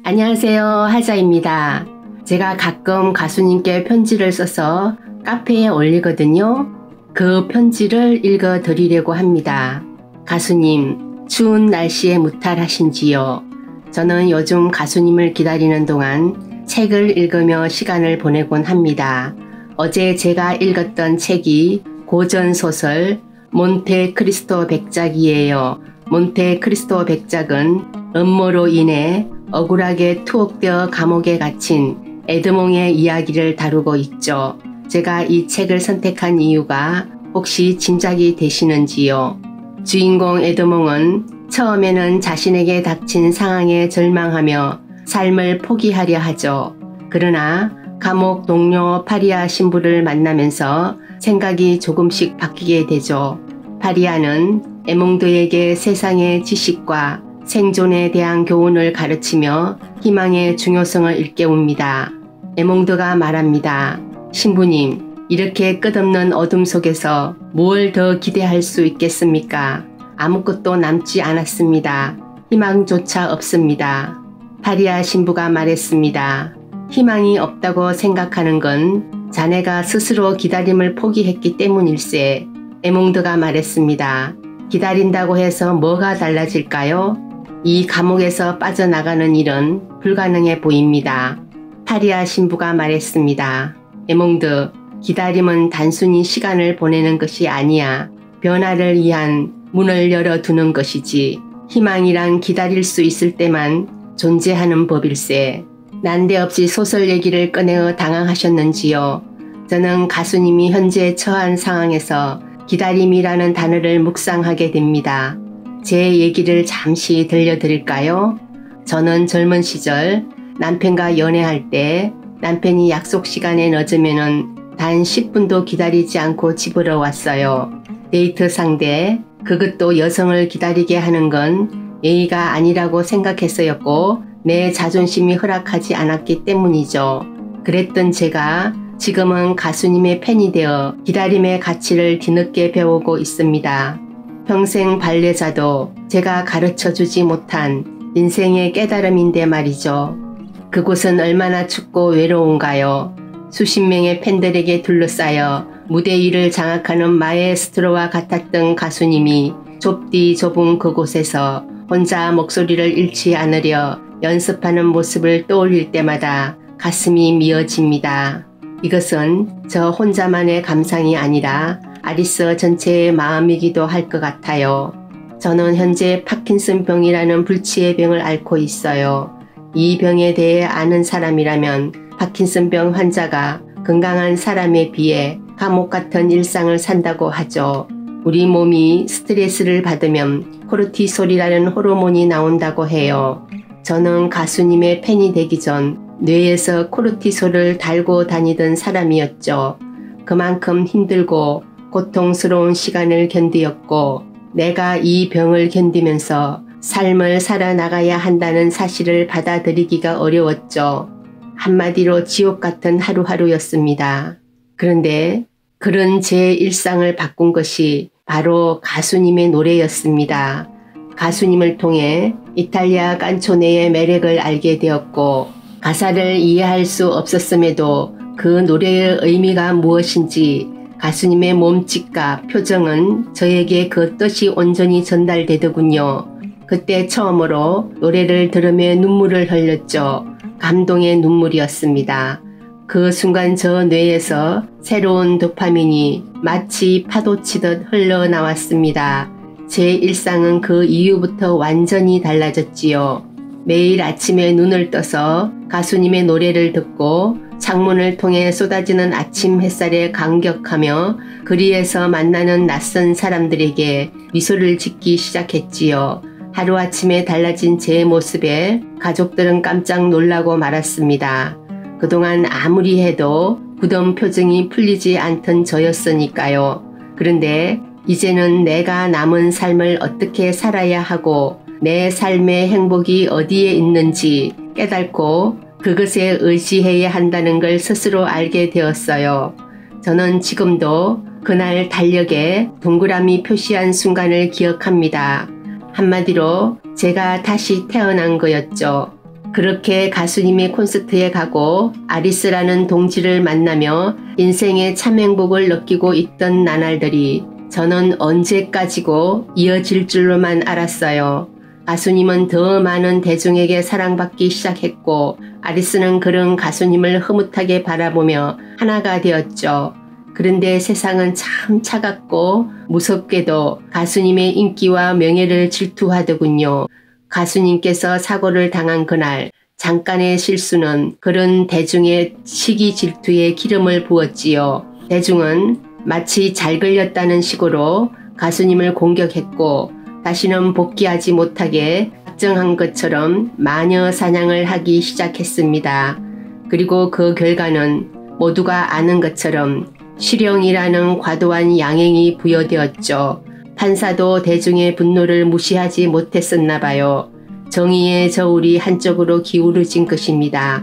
안녕하세요, 하자입니다. 제가 가끔 가수님께 편지를 써서 카페에 올리거든요. 그 편지를 읽어 드리려고 합니다. 가수님, 추운 날씨에 무탈하신지요? 저는 요즘 가수님을 기다리는 동안 책을 읽으며 시간을 보내곤 합니다. 어제 제가 읽었던 책이 고전소설 몬테크리스토 백작이에요. 몬테크리스토 백작은 음모로 인해 억울하게 투옥되어 감옥에 갇힌 에드몽의 이야기를 다루고 있죠. 제가 이 책을 선택한 이유가 혹시 짐작이 되시는지요? 주인공 에드몽은 처음에는 자신에게 닥친 상황에 절망하며 삶을 포기하려 하죠. 그러나 감옥 동료 파리아 신부를 만나면서 생각이 조금씩 바뀌게 되죠. 파리아는 에몽드에게 세상의 지식과 생존에 대한 교훈을 가르치며 희망의 중요성을 일깨웁니다. 에몽드가 말합니다. 신부님, 이렇게 끝없는 어둠 속에서 뭘 더 기대할 수 있겠습니까? 아무것도 남지 않았습니다. 희망조차 없습니다. 파리아 신부가 말했습니다. 희망이 없다고 생각하는 건 자네가 스스로 기다림을 포기했기 때문일세. 에몽드가 말했습니다. 기다린다고 해서 뭐가 달라질까요? 이 감옥에서 빠져나가는 일은 불가능해 보입니다. 파리아 신부가 말했습니다. 에몽드, 기다림은 단순히 시간을 보내는 것이 아니야. 변화를 위한 문을 열어두는 것이지. 희망이란 기다릴 수 있을 때만 존재하는 법일세. 난데없이 소설 얘기를 꺼내어 당황하셨는지요? 저는 가수님이 현재 처한 상황에서 기다림이라는 단어를 묵상하게 됩니다. 제 얘기를 잠시 들려드릴까요? 저는 젊은 시절 남편과 연애할 때 남편이 약속 시간에 늦으면 단 10분도 기다리지 않고 집으로 왔어요. 데이트 상대, 그것도 여성을 기다리게 하는 건 예의가 아니라고 생각했어였고 내 자존심이 허락하지 않았기 때문이죠. 그랬던 제가 지금은 가수님의 팬이 되어 기다림의 가치를 뒤늦게 배우고 있습니다. 평생 발레자도 제가 가르쳐주지 못한 인생의 깨달음인데 말이죠. 그곳은 얼마나 춥고 외로운가요? 수십 명의 팬들에게 둘러싸여 무대 위를 장악하는 마에스트로와 같았던 가수님이 좁디 좁은 그곳에서 혼자 목소리를 잃지 않으려 연습하는 모습을 떠올릴 때마다 가슴이 미어집니다. 이것은 저 혼자만의 감상이 아니라 아리스 전체의 마음이기도 할 것 같아요. 저는 현재 파킨슨병이라는 불치의 병을 앓고 있어요. 이 병에 대해 아는 사람이라면 파킨슨병 환자가 건강한 사람에 비해 감옥 같은 일상을 산다고 하죠. 우리 몸이 스트레스를 받으면 코르티솔이라는 호르몬이 나온다고 해요. 저는 가수님의 팬이 되기 전 뇌에서 코르티솔을 달고 다니던 사람이었죠. 그만큼 힘들고 고통스러운 시간을 견디었고 내가 이 병을 견디면서 삶을 살아나가야 한다는 사실을 받아들이기가 어려웠죠. 한마디로 지옥 같은 하루하루였습니다. 그런데 그런 제 일상을 바꾼 것이 바로 가수님의 노래였습니다. 가수님을 통해 이탈리아 깐초네의 매력을 알게 되었고 가사를 이해할 수 없었음에도 그 노래의 의미가 무엇인지 가수님의 몸짓과 표정은 저에게 그 뜻이 온전히 전달되더군요. 그때 처음으로 노래를 들으며 눈물을 흘렸죠. 감동의 눈물이었습니다. 그 순간 저 뇌에서 새로운 도파민이 마치 파도치듯 흘러나왔습니다. 제 일상은 그 이후부터 완전히 달라졌지요. 매일 아침에 눈을 떠서 가수님의 노래를 듣고 창문을 통해 쏟아지는 아침 햇살에 감격하며 거리에서 만나는 낯선 사람들에게 미소를 짓기 시작했지요. 하루아침에 달라진 제 모습에 가족들은 깜짝 놀라고 말았습니다. 그동안 아무리 해도 굳은 표정이 풀리지 않던 저였으니까요. 그런데 이제는 내가 남은 삶을 어떻게 살아야 하고 내 삶의 행복이 어디에 있는지 깨닫고 그것에 의지해야 한다는 걸 스스로 알게 되었어요. 저는 지금도 그날 달력에 동그라미 표시한 순간을 기억합니다. 한마디로 제가 다시 태어난 거였죠. 그렇게 가수님의 콘서트에 가고 아리스라는 동지를 만나며 인생의 참 행복을 느끼고 있던 나날들이 저는 언제까지고 이어질 줄로만 알았어요. 가수님은 더 많은 대중에게 사랑받기 시작했고 아리스는 그런 가수님을 흐뭇하게 바라보며 하나가 되었죠. 그런데 세상은 참 차갑고 무섭게도 가수님의 인기와 명예를 질투하더군요. 가수님께서 사고를 당한 그날 잠깐의 실수는 그런 대중의 시기 질투에 기름을 부었지요. 대중은 마치 잘 걸렸다는 식으로 가수님을 공격했고 다시는 복귀하지 못하게 작정한 것처럼 마녀 사냥을 하기 시작했습니다. 그리고 그 결과는 모두가 아는 것처럼 실형이라는 과도한 양형이 부여되었죠. 판사도 대중의 분노를 무시하지 못했었나 봐요. 정의의 저울이 한쪽으로 기울어진 것입니다.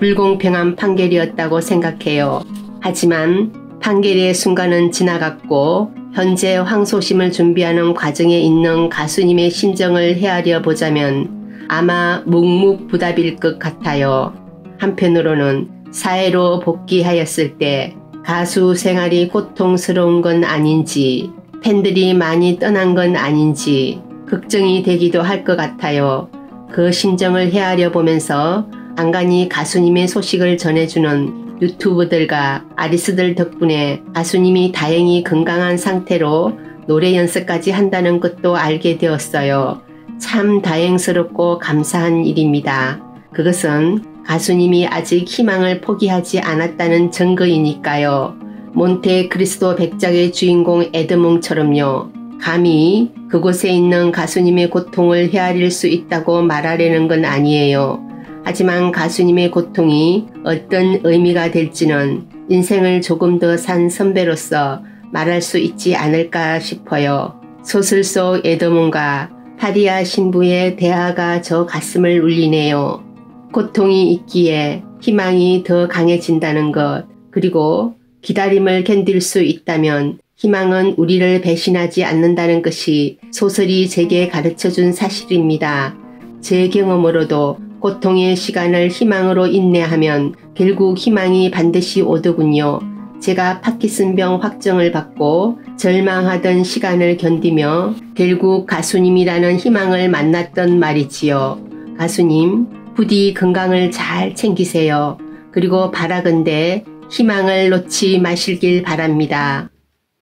불공평한 판결이었다고 생각해요. 하지만 판결의 순간은 지나갔고 현재 항소심을 준비하는 과정에 있는 가수님의 심정을 헤아려 보자면 아마 묵묵부답일 것 같아요. 한편으로는 사회로 복귀하였을 때 가수 생활이 고통스러운 건 아닌지 팬들이 많이 떠난 건 아닌지 걱정이 되기도 할 것 같아요. 그 심정을 헤아려 보면서 간간히 가수님의 소식을 전해주는 유튜브들과 아리스들 덕분에 가수님이 다행히 건강한 상태로 노래 연습까지 한다는 것도 알게 되었어요. 참 다행스럽고 감사한 일입니다. 그것은 가수님이 아직 희망을 포기하지 않았다는 증거이니까요. 몬테크리스토 백작의 주인공 에드몽처럼요. 감히 그곳에 있는 가수님의 고통을 헤아릴 수 있다고 말하려는 건 아니에요. 하지만 가수님의 고통이 어떤 의미가 될지는 인생을 조금 더 산 선배로서 말할 수 있지 않을까 싶어요. 소설 속 에드몽과 파리아 신부의 대화가 저 가슴을 울리네요. 고통이 있기에 희망이 더 강해진다는 것, 그리고 기다림을 견딜 수 있다면 희망은 우리를 배신하지 않는다는 것이 소설이 제게 가르쳐준 사실입니다. 제 경험으로도 고통의 시간을 희망으로 인내하면 결국 희망이 반드시 오더군요. 제가 파킨슨병 확정을 받고 절망하던 시간을 견디며 결국 가수님이라는 희망을 만났던 말이지요. 가수님, 부디 건강을 잘 챙기세요. 그리고 바라건대 희망을 놓지 마시길 바랍니다.